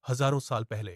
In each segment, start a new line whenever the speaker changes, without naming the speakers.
हजारों साल पहले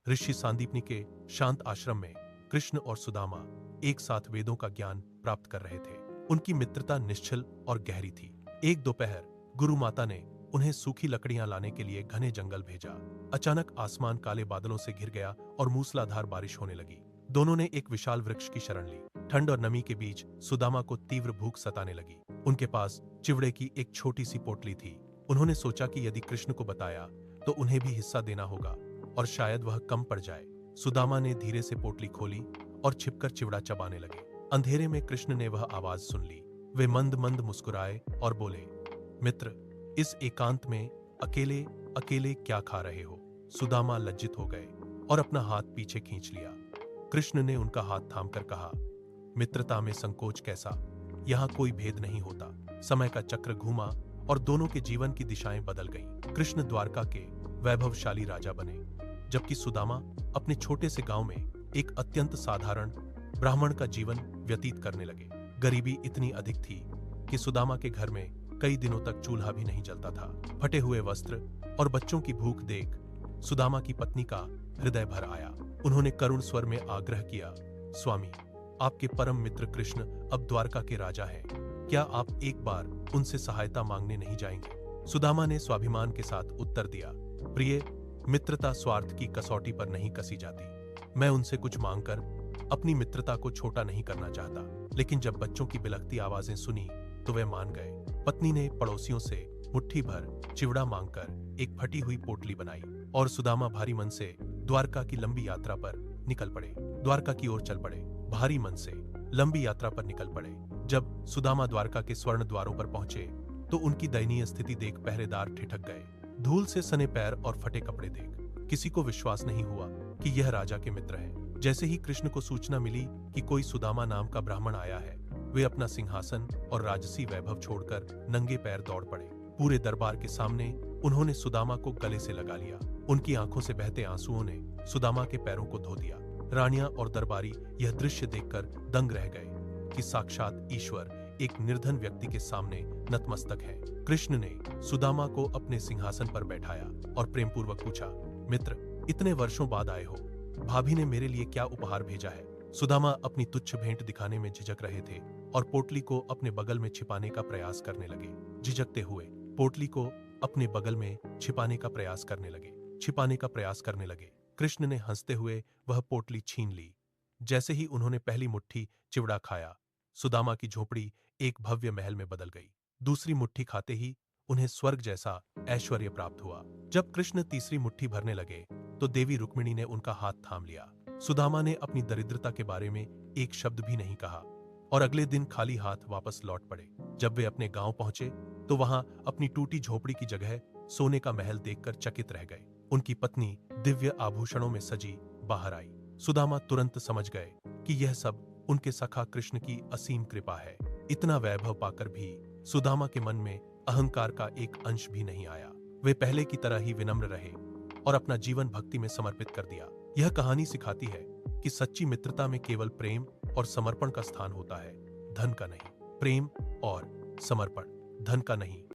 ऋषि सांदीपनि के शांत आश्रम में कृष्ण और सुदामा एक साथ वेदों का ज्ञान प्राप्त कर रहे थे। उनकी मित्रता निश्चल और गहरी थी। एक दोपहर गुरु माता ने उन्हें सूखी लकड़ियां लाने के लिए घने जंगल भेजा। अचानक आसमान काले बादलों से घिर गया और मूसलाधार बारिश होने लगी। दोनों ने एक विशाल वृक्ष की शरण ली। ठंड और नमी के बीच सुदामा को तीव्र भूख सताने लगी। उनके पास चिवड़े की एक छोटी सी पोटली थी। उन्होंने सोचा कि यदि कृष्ण को बताया तो उन्हें भी हिस्सा देना होगा और शायद वह कम पड़ जाए। सुदामा ने धीरे से पोटली खोली और छिपकर चिवड़ा चबाने लगे। अंधेरे में कृष्ण ने वह आवाज सुन ली। वे मंद मंद मुस्कुराए और बोले, मित्र, इस एकांत में अकेले अकेले क्या खा रहे हो? सुदामा लज्जित हो गए और अपना हाथ पीछे खींच लिया। कृष्ण ने उनका हाथ थामकर कहा, मित्रता में संकोच कैसा? यहाँ कोई भेद नहीं होता। समय का चक्र घूमा और दोनों के जीवन की दिशाएं बदल गईं। कृष्ण द्वारका के वैभवशाली राजा बने, जबकि सुदामा अपने छोटे से गांव में एक अत्यंत साधारण ब्राह्मण का जीवन व्यतीत करने लगे। गरीबी इतनी अधिक थी कि सुदामा के घर में कई दिनों तक चूल्हा भी नहीं जलता था। फटे हुए वस्त्र और बच्चों की भूख देख सुदामा की पत्नी का हृदय भर आया। उन्होंने करुण स्वर में आग्रह किया, स्वामी, आपके परम मित्र कृष्ण अब द्वारका के राजा हैं। क्या आप एक बार उनसे सहायता मांगने नहीं जाएंगे? सुदामा ने स्वाभिमान के साथ उत्तर दिया, प्रिय, मित्रता स्वार्थ की कसौटी पर नहीं कसी जाती। मैं उनसे कुछ मांगकर अपनी मित्रता को छोटा नहीं करना चाहता। लेकिन जब बच्चों की बिलखती आवाजें सुनी तो वे मान गए। पत्नी ने पड़ोसियों से मुट्ठी भर चिवड़ा मांगकर एक फटी हुई पोटली बनाई और सुदामा भारी मन से द्वारका की लंबी यात्रा पर निकल पड़े। द्वारका की ओर चल पड़े। भारी मन से लंबी यात्रा पर निकल पड़े। जब सुदामा द्वारका के स्वर्ण द्वारों पर पहुंचे तो उनकी दयनीय स्थिति देख पहरेदार ठिठक गए। धूल से सने पैर और फटे कपड़े देख किसी को विश्वास नहीं हुआ कि यह राजा के मित्र हैं। जैसे ही कृष्ण को सूचना मिली कि कोई सुदामा नाम का ब्राह्मण आया है, वे अपना सिंहासन और राजसी वैभव छोड़कर नंगे पैर दौड़ पड़े। पूरे दरबार के सामने उन्होंने सुदामा को गले से लगा लिया। उनकी आंखों से बहते आंसुओं ने सुदामा के पैरों को धो दिया। रानियां और दरबारी यह दृश्य देखकर दंग रह गए कि साक्षात ईश्वर एक निर्धन व्यक्ति के सामने नतमस्तक है। कृष्ण ने सुदामा को अपने सिंहासन पर बैठाया और प्रेमपूर्वक पूछा, मित्र, इतने वर्षों बाद आए हो, भाभी ने मेरे लिए क्या उपहार भेजा है? सुदामा अपनी तुच्छ भेंट दिखाने में झिझक रहे थे और पोटली को अपने बगल में छिपाने का प्रयास करने लगे। झिझकते हुए पोटली को अपने बगल में छिपाने का प्रयास करने लगे। कृष्ण ने हंसते हुए वह पोटली छीन ली। जैसे ही उन्होंने पहली मुट्ठी चिवड़ा खाया, सुदामा की झोपड़ी एक भव्य महल में बदल गई। दूसरी मुट्ठी खाते ही उन्हें स्वर्ग जैसा ऐश्वर्य प्राप्त हुआ। जब कृष्ण तीसरी मुट्ठी भरने लगे तो देवी रुक्मिणी ने उनका हाथ थाम लिया। सुदामा ने अपनी दरिद्रता के बारे में एक शब्द भी नहीं कहा और अगले दिन खाली हाथ वापस लौट पड़े। जब वे अपने गांव पहुंचे तो वहां अपनी टूटी झोपड़ी की जगह सोने का महल देखकर चकित रह गए। उनकी पत्नी दिव्य आभूषणों में सजी बाहर आई। सुदामा तुरंत समझ गए कि यह सब उनके सखा कृष्ण की असीम कृपा है। इतना वैभव पाकर भी सुदामा के मन में अहंकार का एक अंश भी नहीं आया। वे पहले की तरह ही विनम्र रहे और अपना जीवन भक्ति में समर्पित कर दिया। यह कहानी सिखाती है कि सच्ची मित्रता में केवल प्रेम और समर्पण का स्थान होता है, धन का नहीं। प्रेम और समर्पण धन का नहीं।